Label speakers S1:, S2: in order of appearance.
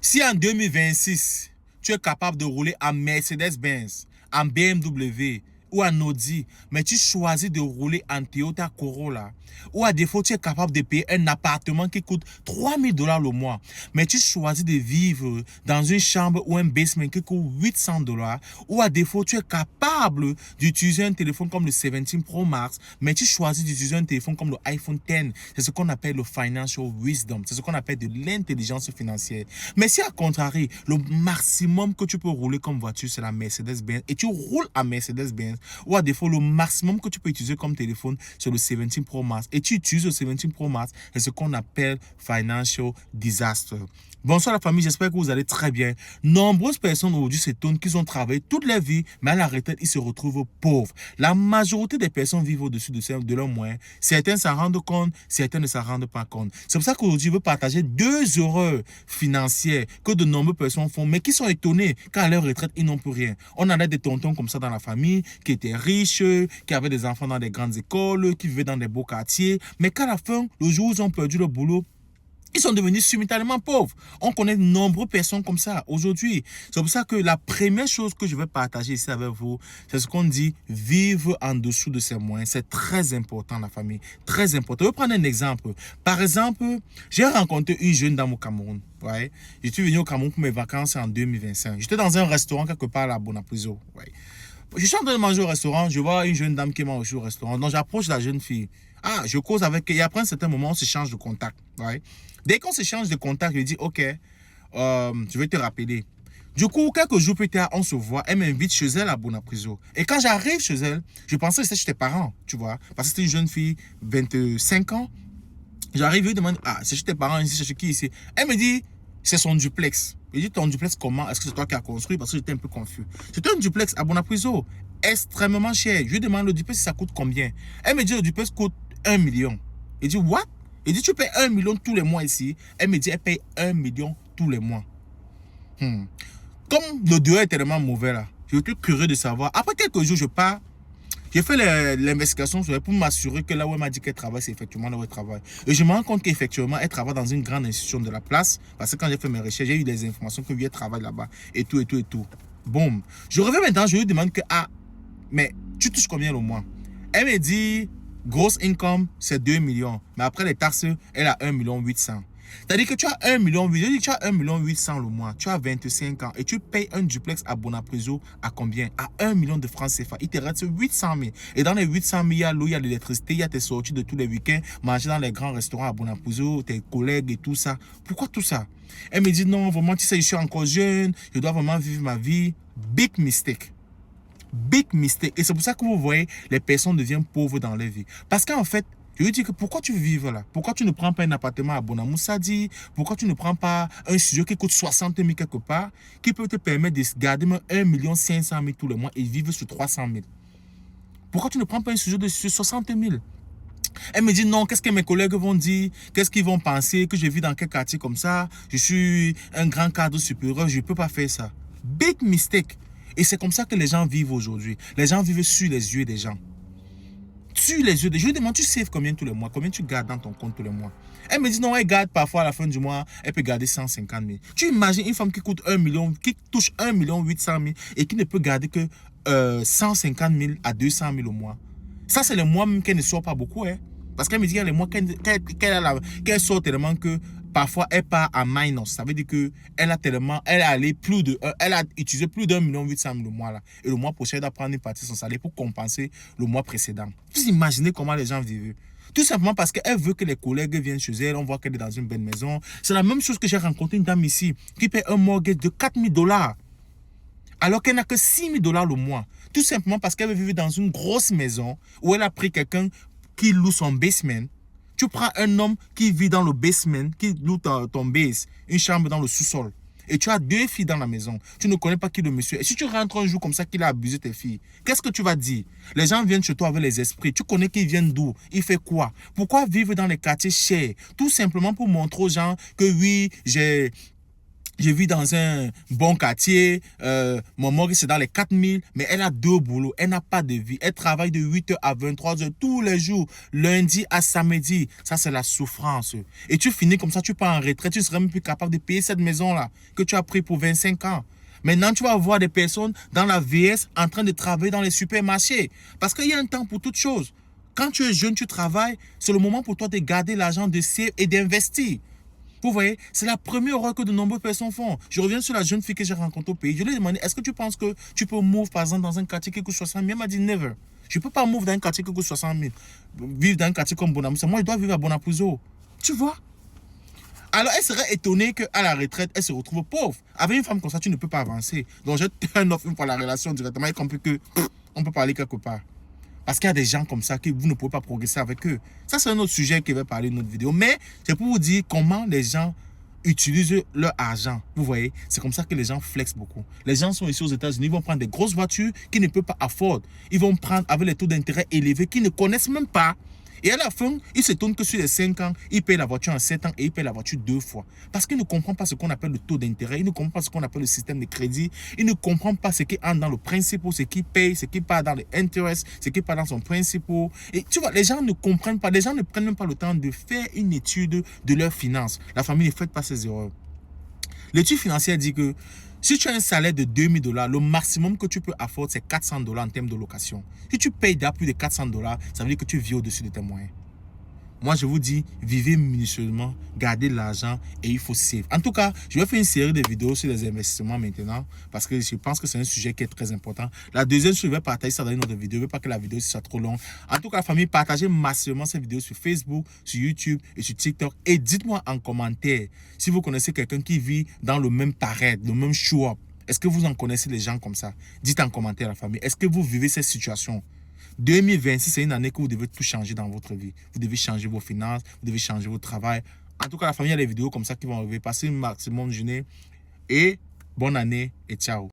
S1: Si en 2026, tu es capable de rouler en Mercedes-Benz, en BMW ou en Audi, mais tu choisis de rouler en Toyota Corolla, ou à défaut, tu es capable de payer un appartement qui coûte $3,000 le mois, mais tu choisis de vivre dans une chambre ou un basement qui coûte $800, ou à défaut, tu es capable d'utiliser un téléphone comme le 17 Pro Max, mais tu choisis d'utiliser un téléphone comme le iPhone X. C'est ce qu'on appelle le financial wisdom, c'est ce qu'on appelle de l'intelligence financière. Mais si à contrario, le maximum que tu peux rouler comme voiture, c'est la Mercedes-Benz, et tu roules à Mercedes-Benz, ou à défaut, le maximum que tu peux utiliser comme téléphone, c'est le 17 Pro Max, et tu utilises le 17 Pro Max, c'est ce qu'on appelle financial disaster. Bonsoir la famille, j'espère que vous allez très bien. Nombreuses personnes aujourd'hui s'étonnent qu'ils ont travaillé toute leur vie, mais à la retraite, ils se retrouvent pauvres. La majorité des personnes vivent au-dessus de leurs moyens. Certains s'en rendent compte, certains ne s'en rendent pas compte. C'est pour ça qu'aujourd'hui, je veux partager 2 erreurs financières que de nombreuses personnes font, mais qui sont étonnées qu'à leur retraite, ils n'ont plus rien. On en a des tontons comme ça dans la famille, qui étaient riches, qui avaient des enfants dans des grandes écoles, qui vivaient dans des beaux quartiers, mais qu'à la fin, le jour où ils ont perdu le boulot, ils sont devenus simultanément pauvres. On connaît de nombreuses personnes comme ça aujourd'hui. C'est pour ça que la première chose que je vais partager ici avec vous, c'est ce qu'on dit, vivre en dessous de ses moyens. C'est très important, la famille. Très important. Je vais prendre un exemple. Par exemple, j'ai rencontré une jeune dame au Cameroun. Ouais. Je suis venu au Cameroun pour mes vacances en 2025. J'étais dans un restaurant quelque part à la Bonapriso. Ouais. Je suis en train de manger au restaurant, je vois une jeune dame qui mange au restaurant. Donc j'approche la jeune fille. Ah, je cause avec elle. Et après un certain moment, on se change de contact. Ouais. Dès qu'on se change de contact, je dis, OK, je vais te rappeler. Du coup, quelques jours plus tard, on se voit. Elle m'invite chez elle à Bonapriso. Et quand j'arrive chez elle, je pensais que c'était chez tes parents, tu vois. Parce que c'était une jeune fille, 25 ans. J'arrive, je lui demande, ah, c'est chez tes parents ici, c'est chez qui ici? Elle me dit, c'est son duplex. Je dis, ton duplex comment? Est-ce que c'est toi qui as construit? Parce que j'étais un peu confus. C'était un duplex à Bonapriso, extrêmement cher. Je lui demande, le duplex, ça coûte combien? Elle me dit, le duplex coûte 1 million. Je dis, what? Il dit, tu payes 1 million tous les mois ici. Elle me dit, elle paye 1 million tous les mois. Comme le dehors est tellement mauvais là, je suis curieux de savoir. Après quelques jours, je pars. J'ai fait l'investigation pour m'assurer que là où elle m'a dit qu'elle travaille, c'est effectivement là où elle travaille. Et je me rends compte qu'effectivement, elle travaille dans une grande institution de la place. Parce que quand j'ai fait mes recherches, j'ai eu des informations que lui, elle travaille là-bas. Et tout, et tout, et tout. Boum. Je reviens maintenant, je lui demande que, ah, mais tu touches combien le mois? Elle me dit, gross income, c'est 2 millions. Mais après les taxes, elle a 1,8 million. C'est-à-dire que tu as 1,8 million, tu as 1,8 million le mois, tu as 25 ans et tu payes un duplex à Bonapriso à combien? À 1 million de francs CFA. Il te reste 800 000. Et dans les 800 000, il y a l'eau, il y a l'électricité, il y a tes sorties de tous les week-ends, manger dans les grands restaurants à Bonapriso, tes collègues et tout ça. Pourquoi tout ça? Elle me dit non, vraiment, tu sais, je suis encore jeune, je dois vraiment vivre ma vie. Big mistake. Big mistake. Et c'est pour ça que vous voyez, les personnes deviennent pauvres dans leur vie. Parce qu'en fait, je lui dis que pourquoi tu veux vivre là? Pourquoi tu ne prends pas un appartement à Bonamoussadi? Pourquoi tu ne prends pas un studio qui coûte 60 000 quelque part, qui peut te permettre de garder 1,5 million tous les mois et vivre sur 300 000? Pourquoi tu ne prends pas un studio de 60 000? Elle me dit non, qu'est-ce que mes collègues vont dire? Qu'est-ce qu'ils vont penser? Que je vis dans quel quartier comme ça? Je suis un grand cadre supérieur, je ne peux pas faire ça. Big mistake. Et c'est comme ça que les gens vivent aujourd'hui. Les gens vivent sur les yeux des gens. Sur les yeux des gens. Je lui demande, tu saves combien tous les mois? Combien tu gardes dans ton compte tous les mois? Elle me dit non, elle garde parfois à la fin du mois, elle peut garder 150 000. Tu imagines une femme qui coûte 1 million, qui touche 1,8 million et qui ne peut garder que 150 000 à 200 000 au mois. Ça, c'est les mois même qu'elle ne sort pas beaucoup. Hein. Parce qu'elle me dit qu'il y a les mois qu'elle sort tellement que parfois elle part à minus. Ça veut dire qu'elle a tellement, elle a utilisé plus d'1,8 million le mois là. Et le mois prochain, elle doit prendre une partie de son salaire pour compenser le mois précédent. Vous imaginez comment les gens vivent. Tout simplement parce qu'elle veut que les collègues viennent chez elle, on voit qu'elle est dans une belle maison. C'est la même chose que j'ai rencontré une dame ici qui paie un mortgage de 4 000 $. Alors qu'elle n'a que 6 000 $ le mois. Tout simplement parce qu'elle veut vivre dans une grosse maison où elle a pris quelqu'un qui loue son basement. Tu prends un homme qui vit dans le basement, qui loue ton base, une chambre dans le sous-sol. Et tu as 2 filles dans la maison. Tu ne connais pas qui est le monsieur. Et si tu rentres un jour comme ça qu'il a abusé tes filles, qu'est-ce que tu vas dire? Les gens viennent chez toi avec les esprits. Tu connais qu'ils viennent d'où? Il fait quoi? Pourquoi vivre dans les quartiers chers? Tout simplement pour montrer aux gens que oui, Je vis dans un bon quartier, mon morgue c'est dans les 4000, mais elle a 2 boulots, elle n'a pas de vie. Elle travaille de 8h à 23h tous les jours, lundi à samedi. Ça, c'est la souffrance. Et tu finis comme ça, tu pars en retraite, tu seras même plus capable de payer cette maison-là que tu as pris pour 25 ans. Maintenant, tu vas voir des personnes dans la VS en train de travailler dans les supermarchés. Parce qu'il y a un temps pour toute chose. Quand tu es jeune, tu travailles, c'est le moment pour toi de garder l'argent, de save et d'investir. Vous voyez, c'est la première erreur que de nombreuses personnes font. Je reviens sur la jeune fille que j'ai rencontrée au pays. Je lui ai demandé, est-ce que tu penses que tu peux move, par exemple, dans un quartier qui coûte 60 000? Elle m'a dit, never. Je ne peux pas move dans un quartier qui coûte 60 000. Vivre dans un quartier comme Bonapouzo. Moi, je dois vivre à Bonapouzo. Tu vois? Alors, elle serait étonnée qu'à la retraite, elle se retrouve pauvre. Avec une femme comme ça, tu ne peux pas avancer. Donc, j'ai turn off pour la relation directement. Et compris que on peut parler quelque part. Parce qu'il y a des gens comme ça que vous ne pouvez pas progresser avec eux. Ça, c'est un autre sujet qui va parler de notre vidéo. Mais c'est pour vous dire comment les gens utilisent leur argent. Vous voyez, c'est comme ça que les gens flexent beaucoup. Les gens sont ici aux États-Unis, ils vont prendre des grosses voitures qu'ils ne peuvent pas afford. Ils vont prendre avec les taux d'intérêt élevés qu'ils ne connaissent même pas. Et à la fin, ils se tournent que sur les 5 ans, ils payent la voiture en 7 ans et ils payent la voiture 2 fois. Parce qu'ils ne comprennent pas ce qu'on appelle le taux d'intérêt, ils ne comprennent pas ce qu'on appelle le système de crédit, ils ne comprennent pas ce qui entre dans le principal, ce qui paye, ce qui part dans les intérêts, ce qui part dans son principal. Et tu vois, les gens ne comprennent pas, les gens ne prennent même pas le temps de faire une étude de leurs finances. La famille ne fait pas ces erreurs. L'étude financière dit que si tu as un salaire de 2000 $, le maximum que tu peux afford, c'est 400 $ en termes de location. Si tu payes déjà plus de 400 $, ça veut dire que tu vis au-dessus de tes moyens. Moi, je vous dis, vivez minutieusement, gardez l'argent et il faut save. En tout cas, je vais faire une série de vidéos sur les investissements maintenant parce que je pense que c'est un sujet qui est très important. La deuxième, je vais partager ça dans une autre vidéo. Je ne veux pas que la vidéo soit trop longue. En tout cas, la famille, partagez massivement cette vidéo sur Facebook, sur YouTube et sur TikTok. Et dites-moi en commentaire si vous connaissez quelqu'un qui vit dans le même paraître, le même show-up. Est-ce que vous en connaissez des gens comme ça? Dites en commentaire, la famille. Est-ce que vous vivez cette situation? 2026, c'est une année que vous devez tout changer dans votre vie. Vous devez changer vos finances, vous devez changer votre travail. En tout cas, la famille, il y a des vidéos comme ça qui vont arriver. Passez une maximum de journée et bonne année et ciao.